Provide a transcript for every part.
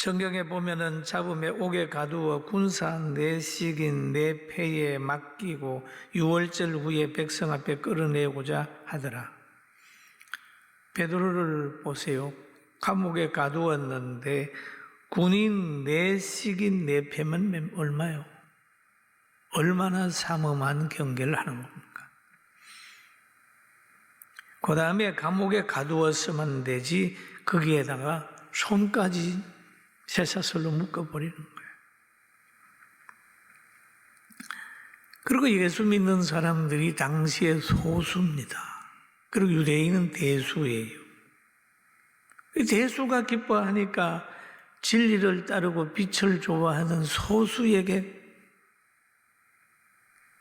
성경에 보면은 잡음에 옥에 가두어 군사 내식인 내 폐에 맡기고 유월절 후에 백성 앞에 끌어내고자 하더라. 베드로를 보세요. 감옥에 가두었는데 군인 내식인 내 폐면 얼마요? 얼마나 삼엄한 경계를 하는 겁니까? 그 다음에 감옥에 가두었으면 되지 거기에다가 손까지 쇠사슬로 묶어버리는 거예요. 그리고 예수 믿는 사람들이 당시에 소수입니다. 그리고 유대인은 대수예요. 대수가 기뻐하니까 진리를 따르고 빛을 좋아하는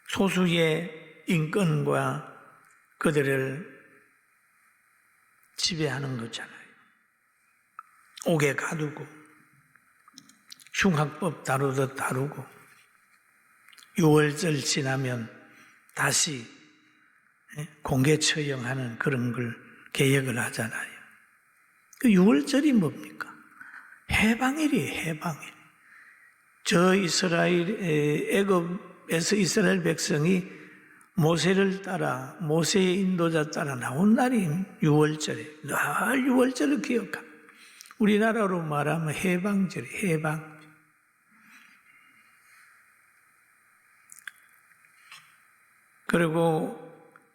소수의 인권과 그들을 지배하는 거잖아요. 옥에 가두고 흉악법 다루듯 다루고 유월절 지나면 다시 공개 처형하는 그런 걸 계획을 하잖아요. 그 유월절이 뭡니까? 해방일이에요. 해방일. 저 애굽에서 이스라엘 백성이 모세를 따라 모세의 인도자 따라 나온 날이 유월절이에요. 늘 유월절을 기억합니다. 우리나라로 말하면 해방절이에요. 해방. 그리고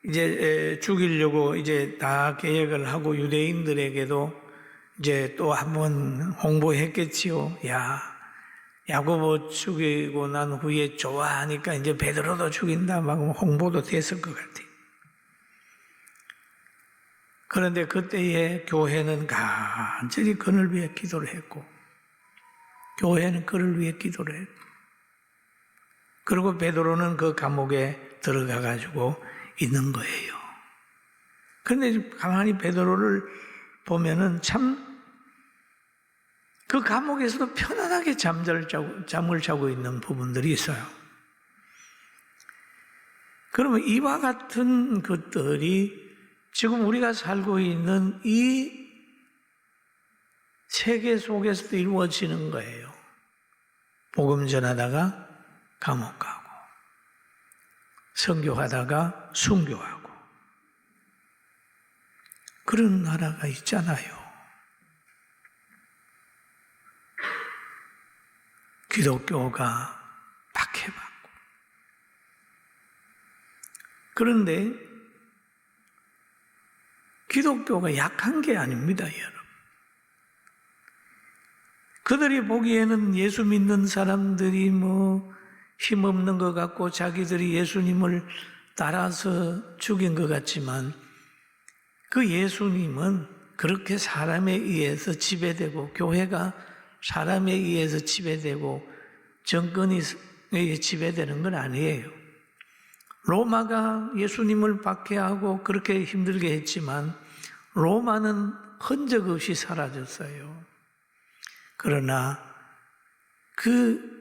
이제 죽이려고 이제 다 계획을 하고 유대인들에게도 이제 또 한번 홍보했겠지요. 야, 야고보 죽이고 난 후에 좋아하니까 이제 베드로도 죽인다 막 홍보도 됐을 것 같아요. 그런데 그때에 교회는 간절히 그를 위해 기도를 했고, 교회는 그를 위해 기도를 했고, 그리고 베드로는 그 감옥에 들어가 가지고 있는 거예요. 그런데 가만히 베드로를 보면은 참 그 감옥에서도 편안하게 잠을 자고 있는 부분들이 있어요. 그러면 이와 같은 것들이 지금 우리가 살고 있는 이 세계 속에서도 이루어지는 거예요. 복음 전하다가 감옥 가고, 선교하다가 순교하고, 그런 나라가 있잖아요. 기독교가 박해받고. 그런데 기독교가 약한 게 아닙니다, 여러분. 그들이 보기에는 예수 믿는 사람들이 힘없는 것 같고 자기들이 예수님을 따라서 죽인 것 같지만 그 예수님은 그렇게 사람에 의해서 지배되고 교회가 사람에 의해서 지배되고 정권이 지배되는 건 아니에요. 로마가 예수님을 박해하고 그렇게 힘들게 했지만 로마는 흔적 없이 사라졌어요. 그러나 그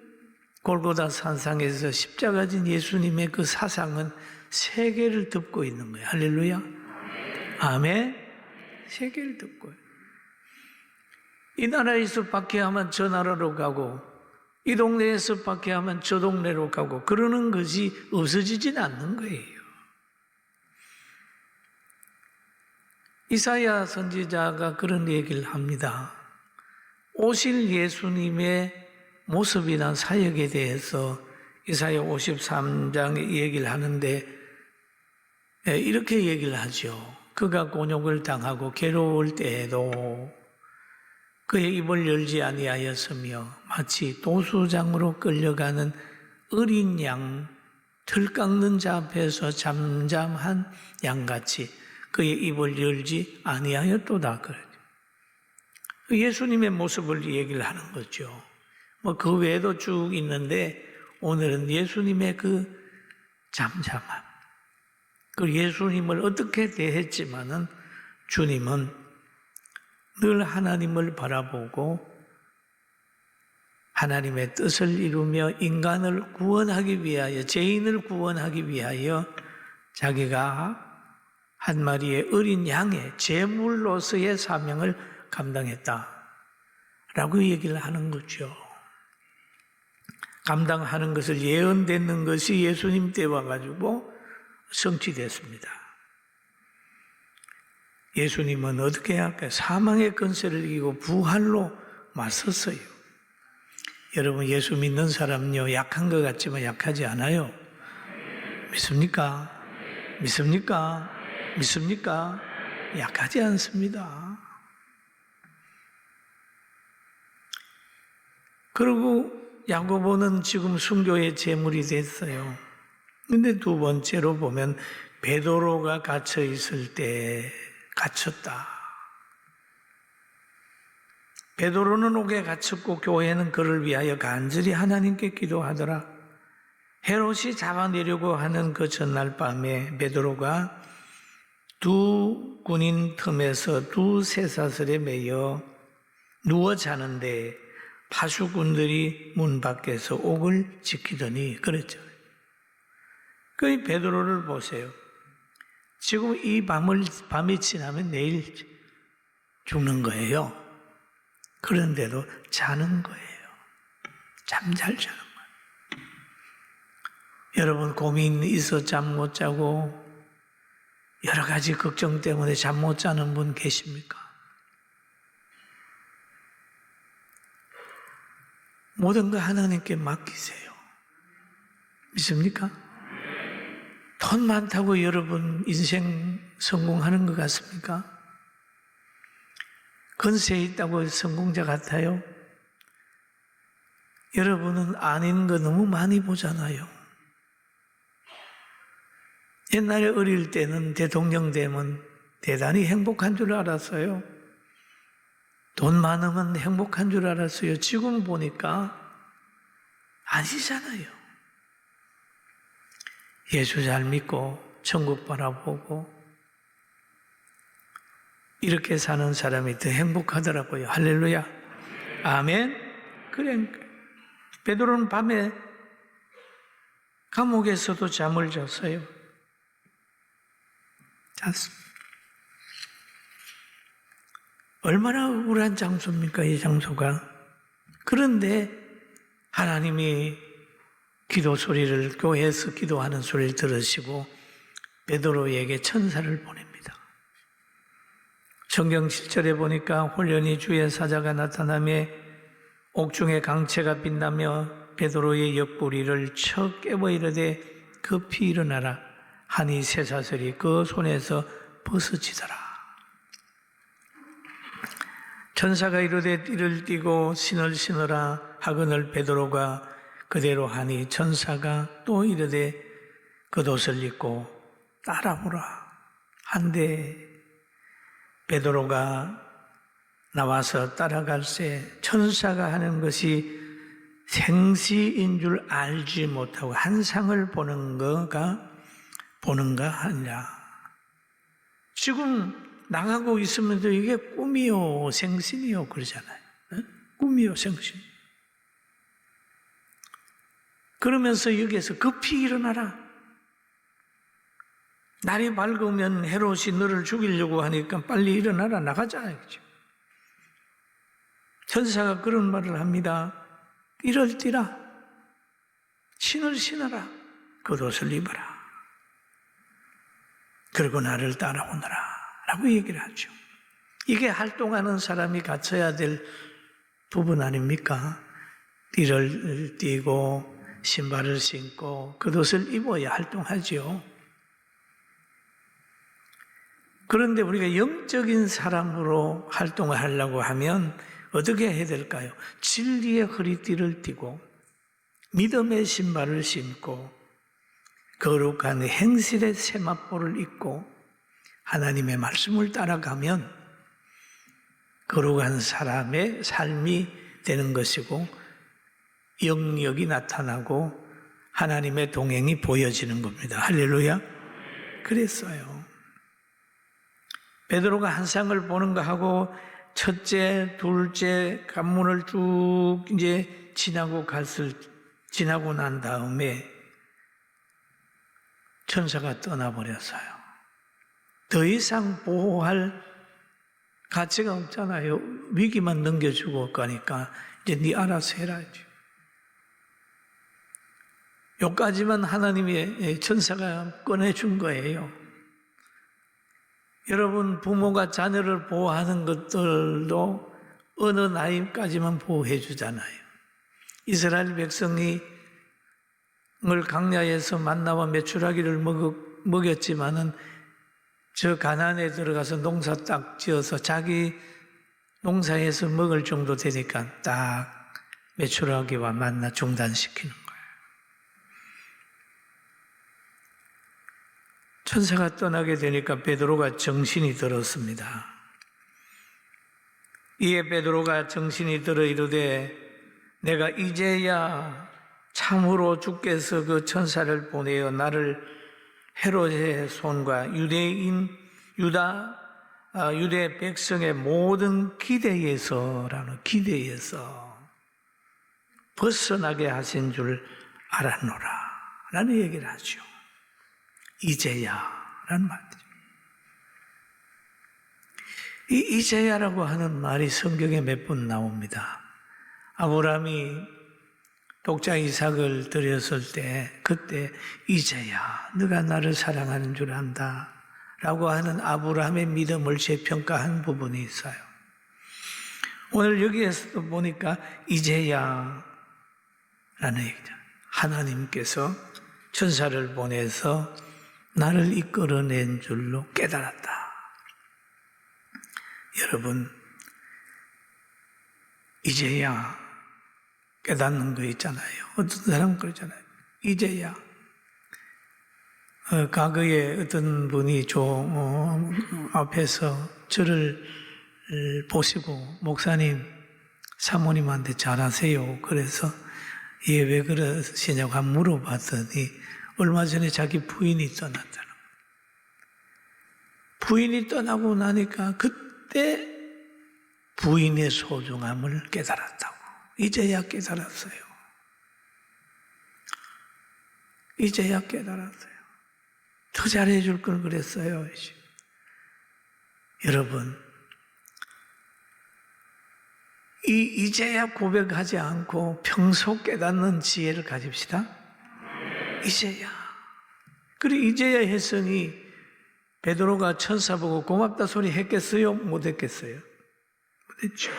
골고다 산상에서 십자가 진 예수님의 그 사상은 세계를 덮고 있는 거예요. 할렐루야. 아멘. 세계를 덮고요. 이 나라에서 박해하면 저 나라로 가고 이 동네에서 박해하면 저 동네로 가고 그러는 것이 없어지진 않는 거예요. 이사야 선지자가 그런 얘기를 합니다. 오실 예수님의 모습이나 사역에 대해서 이사야 53장에 얘기를 하는데 이렇게 얘기를 하죠. 그가 곤욕을 당하고 괴로울 때에도 그의 입을 열지 아니하였으며 마치 도수장으로 끌려가는 어린 양, 털 깎는 자 앞에서 잠잠한 양같이 그의 입을 열지 아니하였도다. 예수님의 모습을 얘기를 하는 거죠. 그 외에도 쭉 있는데 오늘은 예수님의 그 잠잠함, 그 예수님을 어떻게 대했지만은 주님은 늘 하나님을 바라보고 하나님의 뜻을 이루며 인간을 구원하기 위하여, 죄인을 구원하기 위하여 자기가 한 마리의 어린 양의 제물로서의 사명을 감당했다 라고 얘기를 하는 거죠. 감당하는 것을 예언되는 것이 예수님 때 와가지고 성취됐습니다. 예수님은 어떻게 할까요? 사망의 권세를 이기고 부활로 맞섰어요. 여러분, 예수 믿는 사람은요, 약한 것 같지만 약하지 않아요. 믿습니까? 믿습니까? 믿습니까? 약하지 않습니다. 그리고 야고보는 지금 순교의 제물이 됐어요. 근데 두 번째로 보면 베드로가 갇혀 있을 때 갇혔다. 베드로는 옥에 갇혔고 교회는 그를 위하여 간절히 하나님께 기도하더라. 헤롯이 잡아내려고 하는 그 전날 밤에 베드로가 두 군인 틈에서 두 쇠사슬에 매여 누워 자는데 파수꾼들이 문 밖에서 옥을 지키더니 그랬죠. 그 베드로를 보세요. 지금 이 밤이 지나면 내일 죽는 거예요. 그런데도 자는 거예요. 잠잘 자는 거예요. 여러분, 고민 있어 잠 못 자고 여러 가지 걱정 때문에 잠 못 자는 분 계십니까? 모든 거 하나님께 맡기세요. 믿습니까? 돈 많다고 여러분 인생 성공하는 것 같습니까? 권세 있다고 성공자 같아요? 여러분은 아닌 거 너무 많이 보잖아요. 옛날에 어릴 때는 대통령 되면 대단히 행복한 줄 알았어요. 돈 많으면 행복한 줄 알았어요. 지금 보니까 아니잖아요. 예수 잘 믿고 천국 바라보고 이렇게 사는 사람이 더 행복하더라고요. 할렐루야. 아멘. 그래. 베드로는 밤에 감옥에서도 잠을 잤어요. 잤습니다. 얼마나 우울한 장소입니까, 이 장소가. 그런데 하나님이 기도 소리를, 교회에서 기도하는 소리를 들으시고 베드로에게 천사를 보냅니다. 성경 7절에 보니까 홀연히 주의 사자가 나타나며 옥중에 강채가 빛나며 베드로의 옆구리를 쳐 깨워 이르되 급히 일어나라 하니 쇠사슬이 그 손에서 벗어지더라. 천사가 이르되 띠를 띠고 신을 신으라 하거늘 베드로가 그대로 하니 천사가 또 이르되 겉옷을 입고 따라오라 한데 베드로가 나와서 따라갈새 천사가 하는 것이 생시인 줄 알지 못하고 환상을 보는가 아니라 지금 나가고 있으면서 이게 꿈이요 생신이요 그러잖아요. 꿈이요 생신. 그러면서 여기에서 급히 일어나라. 날이 밝으면 헤롯이 너를 죽이려고 하니까 빨리 일어나라 나가자. 천사가 그런 말을 합니다. 일어띠라. 신을 신어라. 겉옷을 입어라. 그리고 나를 따라오너라. 라고 얘기를 하죠. 이게 활동하는 사람이 갖춰야 될 부분 아닙니까? 띠를 띠고 신발을 신고 겉옷을 입어야 활동하죠. 그런데 우리가 영적인 사람으로 활동을 하려고 하면 어떻게 해야 될까요? 진리의 허리띠를 띠고 믿음의 신발을 신고 거룩한 행실의 세마포를 입고 하나님의 말씀을 따라가면 거룩한 사람의 삶이 되는 것이고 영역이 나타나고 하나님의 동행이 보여지는 겁니다. 할렐루야. 그랬어요. 베드로가 환상을 보는 거 하고 첫째, 둘째 관문을 쭉 이제 지나고 난 다음에 천사가 떠나버렸어요. 더 이상 보호할 가치가 없잖아요. 위기만 넘겨주고 가니까 이제 네 알아서 해라지. 요까지만 하나님의 천사가 꺼내준 거예요. 여러분, 부모가 자녀를 보호하는 것들도 어느 나이까지만 보호해 주잖아요. 이스라엘 백성이 강야에서 만나와 메추라기를 먹였지만은 저 가나안에 들어가서 농사 딱 지어서 자기 농사에서 먹을 정도 되니까 딱 메추라기와 만나 중단시키는 거예요. 천사가 떠나게 되니까 베드로가 정신이 들었습니다. 이에 베드로가 정신이 들어 이르되 내가 이제야 참으로 주께서 그 천사를 보내어 나를 헤롯의 손과 유대 백성의 모든 기대에서 벗어나게 하신 줄 알았노라 라는 얘기를 하죠. 이제야 라는 말이죠. 이 이제야라고 하는 말이 성경에 몇 번 나옵니다. 아브라함이 독자 이삭을 드렸을 때 그때 이제야 너가 나를 사랑하는 줄 안다 라고 하는 아브라함의 믿음을 재평가한 부분이 있어요. 오늘 여기에서도 보니까 이제야 라는 얘기죠. 하나님께서 천사를 보내서 나를 이끌어낸 줄로 깨달았다. 여러분, 이제야 깨닫는 거 있잖아요. 어떤 사람은 그러잖아요. 이제야. 과거에 어떤 분이 앞에서 저를 보시고 목사님, 사모님한테 잘하세요. 그래서 왜 그러시냐고 물어봤더니 얼마 전에 자기 부인이 떠났다는 거예요. 부인이 떠나고 나니까 그때 부인의 소중함을 깨달았다고. 이제야 깨달았어요. 이제야 깨달았어요. 더 잘해줄 걸 그랬어요. 여러분, 이제야 고백하지 않고 평소 깨닫는 지혜를 가집시다. 이제야. 그래, 이제야 했으니 베드로가 천사 보고 고맙다 소리 했겠어요? 못 했겠어요? 못 했죠.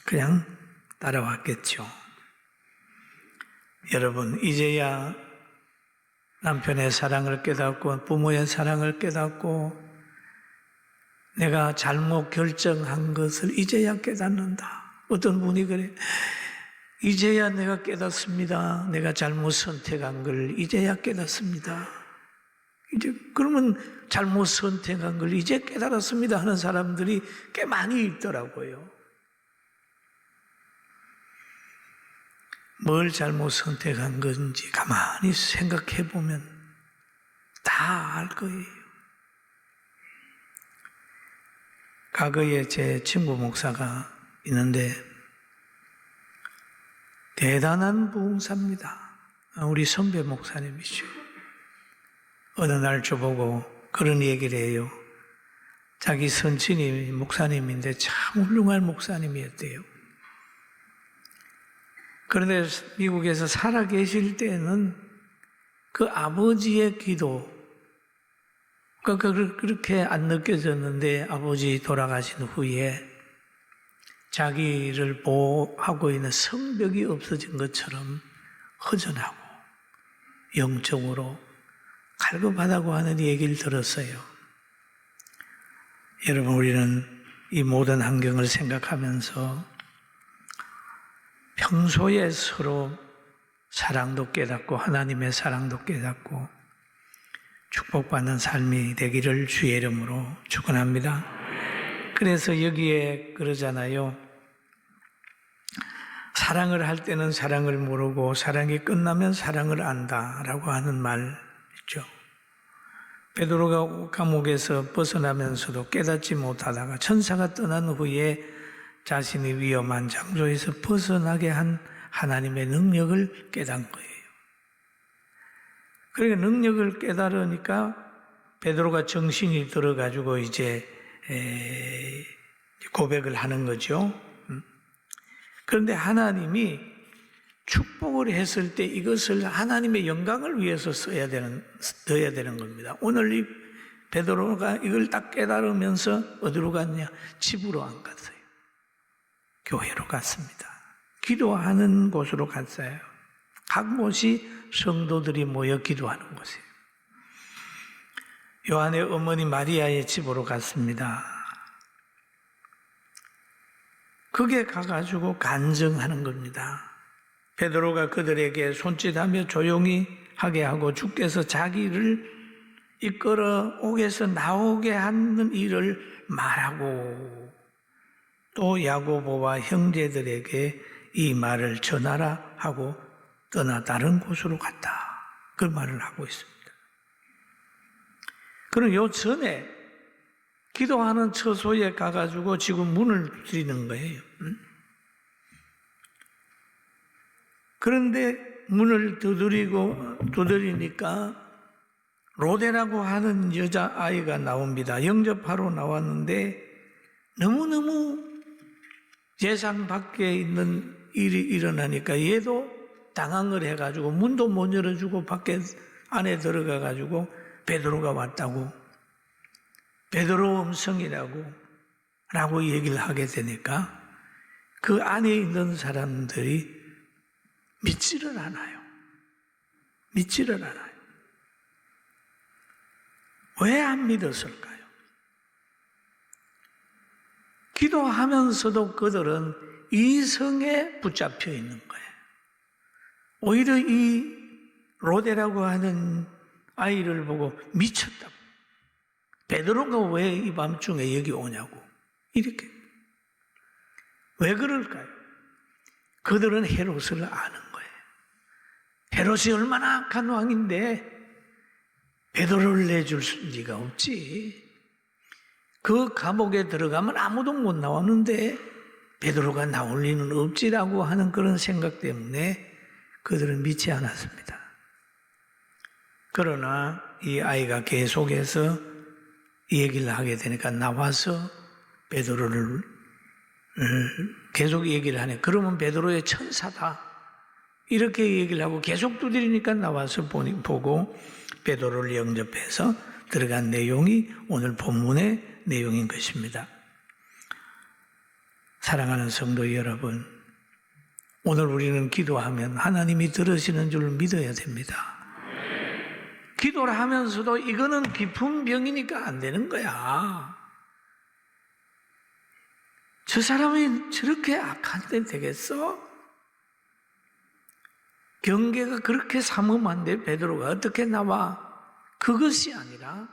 그냥 따라왔겠죠. 여러분, 이제야 남편의 사랑을 깨닫고 부모의 사랑을 깨닫고 내가 잘못 결정한 것을 이제야 깨닫는다. 어떤 분이 그래, 이제야 내가 깨닫습니다. 내가 잘못 선택한 걸 이제야 깨닫습니다. 그러면 잘못 선택한 걸 이제 깨달았습니다 하는 사람들이 꽤 많이 있더라고요. 뭘 잘못 선택한 건지 가만히 생각해 보면 다 알 거예요. 과거에 제 친구 목사가 있는데 대단한 부흥사입니다. 우리 선배 목사님이죠. 어느 날 저보고 그런 얘기를 해요. 자기 선친이 목사님인데 참 훌륭한 목사님이었대요. 그런데 미국에서 살아 계실 때는 그 아버지의 기도, 그렇게 안 느껴졌는데 아버지 돌아가신 후에 자기를 보호하고 있는 성벽이 없어진 것처럼 허전하고 영적으로 갈급하다고 하는 얘기를 들었어요. 여러분, 우리는 이 모든 환경을 생각하면서 평소에 서로 사랑도 깨닫고 하나님의 사랑도 깨닫고 축복받는 삶이 되기를 주의 이름으로 축원합니다. 그래서 여기에 그러잖아요. 사랑을 할 때는 사랑을 모르고 사랑이 끝나면 사랑을 안다라고 하는 말 있죠. 베드로가 감옥에서 벗어나면서도 깨닫지 못하다가 천사가 떠난 후에 자신이 위험한 장소에서 벗어나게 한 하나님의 능력을 깨닫은 거예요. 그러니까 능력을 깨달으니까 베드로가 정신이 들어가지고 이제 고백을 하는 거죠. 그런데 하나님이 축복을 했을 때 이것을 하나님의 영광을 위해서 넣어야 되는 겁니다. 오늘 이 베드로가 이걸 딱 깨달으면서 어디로 갔냐? 집으로 안 갔어요. 교회로 갔습니다. 기도하는 곳으로 갔어요. 각 곳이 성도들이 모여 기도하는 곳이에요. 요한의 어머니 마리아의 집으로 갔습니다. 그게 가가지고 간증하는 겁니다. 베드로가 그들에게 손짓하며 조용히 하게 하고 주께서 자기를 이끌어 옥에서 나오게 하는 일을 말하고 또 야고보와 형제들에게 이 말을 전하라 하고 떠나 다른 곳으로 갔다. 그 말을 하고 있습니다. 그럼 요 전에 기도하는 처소에 가가지고 지금 문을 두드리는 거예요. 그런데 문을 두드리니까 로데라고 하는 여자아이가 나옵니다. 영접하러 나왔는데 너무너무 예상 밖에 있는 일이 일어나니까 얘도 당황을 해가지고 문도 못 열어주고 밖에 안에 들어가가지고 베드로가 왔다고, 베드로 음성이라고 얘기를 하게 되니까 그 안에 있는 사람들이 믿지를 않아요. 믿지를 않아요. 왜 안 믿었을까요? 기도하면서도 그들은 이성에 붙잡혀 있는 거예요. 오히려 이 로데라고 하는 아이를 보고 미쳤다고. 베드로가 왜 이 밤중에 여기 오냐고. 이렇게. 왜 그럴까요? 그들은 헤롯을 아는 거예요. 헤롯이 얼마나 악한 왕인데 베드로를 내줄 리가 없지. 그 감옥에 들어가면 아무도 못 나왔는데 베드로가 나올 리는 없지라고 하는 그런 생각 때문에 그들은 믿지 않았습니다. 그러나 이 아이가 계속해서 이 얘기를 하게 되니까 나와서 베드로를 계속 얘기를 하네. 그러면 베드로의 천사다. 이렇게 얘기를 하고 계속 두드리니까 나와서 보고 베드로를 영접해서 들어간 내용이 오늘 본문의 내용인 것입니다. 사랑하는 성도 여러분, 오늘 우리는 기도하면 하나님이 들으시는 줄 믿어야 됩니다. 기도를 하면서도 이거는 깊은 병이니까 안 되는 거야. 저 사람이 저렇게 악한데 되겠어? 경계가 그렇게 삼엄한데 베드로가 어떻게 나와? 그것이 아니라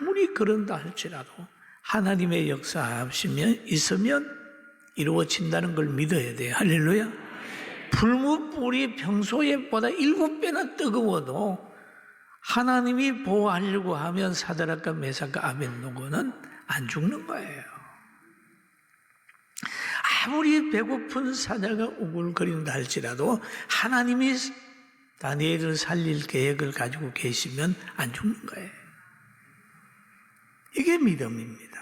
아무리 그런다 할지라도 하나님의 역사하시면 있으면 이루어진다는 걸 믿어야 돼요. 할렐루야. 불뭇불이 평소에 보다 7배나 뜨거워도 하나님이 보호하려고 하면 사드락과 메삭과 아벳노고는 안 죽는 거예요. 아무리 배고픈 사자가 우글거린다 할지라도 하나님이 다니엘을 살릴 계획을 가지고 계시면 안 죽는 거예요. 이게 믿음입니다.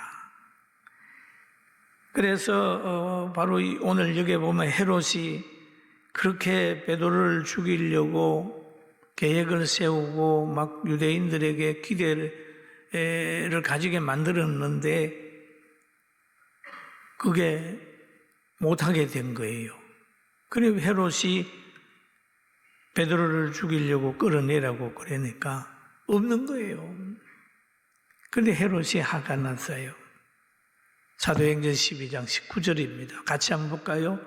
그래서 바로 오늘 여기에 보면 헤롯이 그렇게 베드로를 죽이려고 계획을 세우고 막 유대인들에게 기대를 가지게 만들었는데 그게 못하게 된 거예요. 그리고 헤롯이 베드로를 죽이려고 끌어내라고 그러니까 없는 거예요. 그런데 헤롯이 화가 났어요. 사도행전 12장 19절입니다. 같이 한번 볼까요?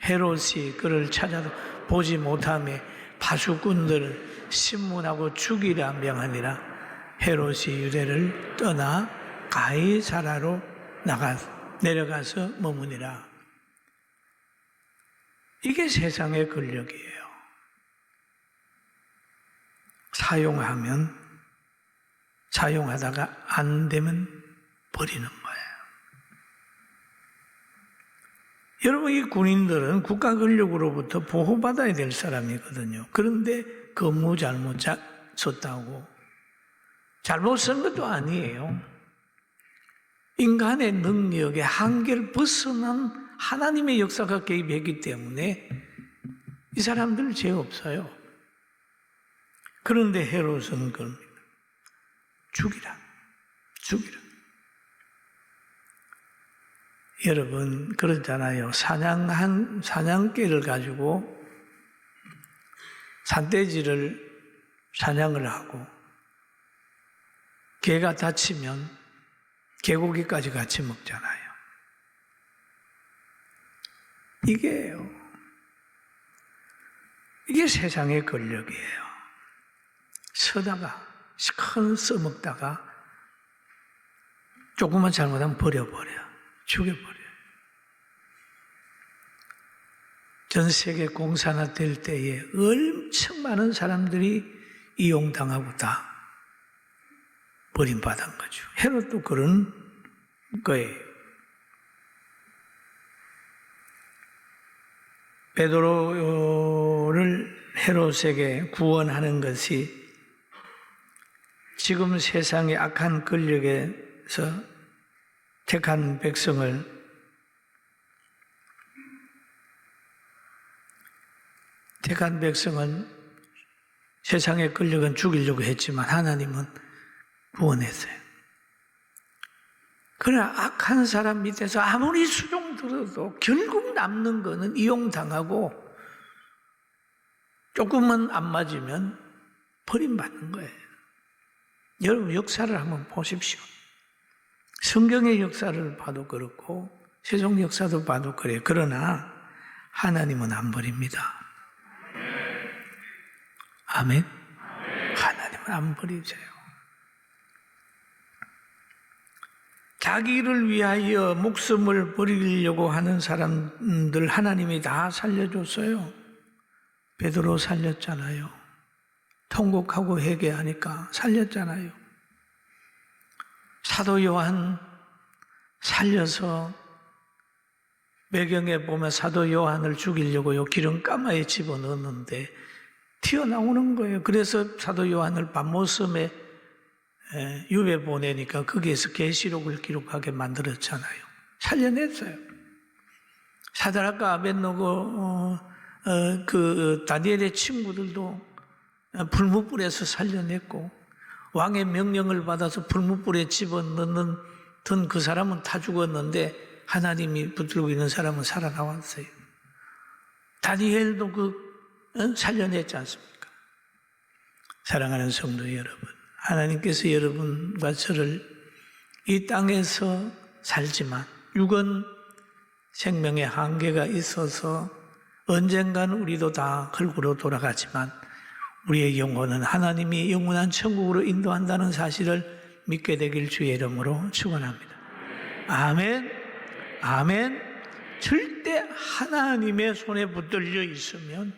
헤롯이 그를 찾아도 보지 못하며 파수꾼들을 신문하고 죽이라 명하니라. 헤롯이 유대를 떠나 가이사라로 내려가서 머무니라. 이게 세상의 권력이에요. 사용하다가 안 되면 버리는 거예요. 여러분, 이 군인들은 국가 권력으로부터 보호받아야 될 사람이거든요. 그런데 근무 잘못 썼다고. 잘못 쓴 것도 아니에요. 인간의 능력의 한계를 벗어난 하나님의 역사가 개입했기 때문에 이 사람들 죄 없어요. 그런데 헤롯은 그걸 죽이라. 여러분 그렇잖아요. 사냥개를 가지고 산돼지를 사냥을 하고 개가 다치면 개고기까지 같이 먹잖아요. 이게 세상의 권력이에요. 서다가 시큰 써먹다가 조금만 잘못하면 죽여버려. 전 세계 공산화 될 때에 엄청 많은 사람들이 이용당하고 다 버림받은 거죠. 헤롯도 그런 거예요. 베드로를 헤롯에게 구원하는 것이 지금 세상의 악한 권력에서 택한 백성을 세상의 권력은 죽이려고 했지만 하나님은 구원했어요. 그러나 악한 사람 밑에서 아무리 수종 들어도 결국 남는 거는 이용당하고 조금만 안 맞으면 버림받는 거예요. 여러분 역사를 한번 보십시오. 성경의 역사를 봐도 그렇고 세상 역사도 봐도 그래요. 그러나 하나님은 안 버립니다. 아멘. 하나님은 안 버리세요. 자기를 위하여 목숨을 버리려고 하는 사람들 하나님이 다 살려줬어요. 베드로 살렸잖아요. 통곡하고 회개하니까 살렸잖아요. 사도 요한 살려서 배경에 보면 사도 요한을 죽이려고 기름가마에 집어넣었는데 튀어나오는 거예요. 그래서 사도 요한을 밤모섬에 유배 보내니까 거기에서 계시록을 기록하게 만들었잖아요. 살려냈어요. 사드락과 아벳노고 다니엘의 친구들도 불뭇불에서 살려냈고 왕의 명령을 받아서 불뭇불에 집어넣는 그 사람은 다 죽었는데 하나님이 붙들고 있는 사람은 살아나왔어요. 다니엘도 살려냈지 않습니까? 사랑하는 성도 여러분, 하나님께서 여러분과 저를 이 땅에서 살지만 육은 생명의 한계가 있어서 언젠간 우리도 다 흙으로 돌아가지만 우리의 영혼은 하나님이 영원한 천국으로 인도한다는 사실을 믿게 되길 주의 이름으로 축원합니다. 아멘. 아멘. 절대 하나님의 손에 붙들려 있으면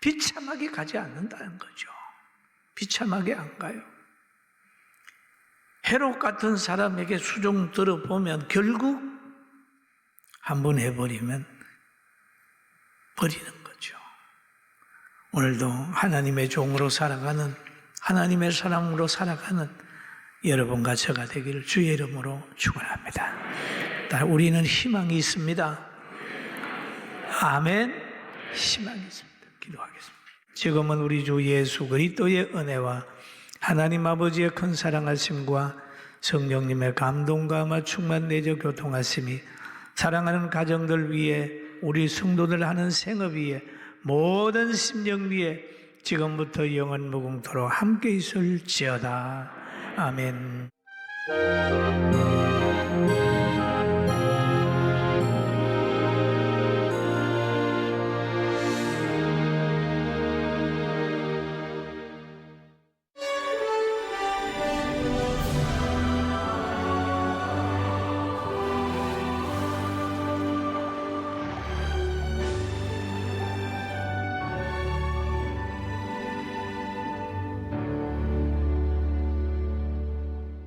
비참하게 가지 않는다는 거죠. 비참하게 안 가요. 헤롯 같은 사람에게 수종 들어보면 결국 한번 해버리면 버리는 거죠. 오늘도 하나님의 종으로 살아가는, 하나님의 사람으로 살아가는 여러분과 저가 되기를 주의 이름으로 축원합니다. 우리는 희망이 있습니다. 아멘. 희망이 있습니다. 기도하겠습니다. 지금은 우리 주 예수 그리스도의 은혜와 하나님 아버지의 큰 사랑하심과 성령님의 감동과 아마 충만 내적 교통하심이 사랑하는 가정들 위에, 우리 성도들 하는 생업 위에, 모든 심령 위에 지금부터 영원 무궁토록 함께 있을지어다. 아멘.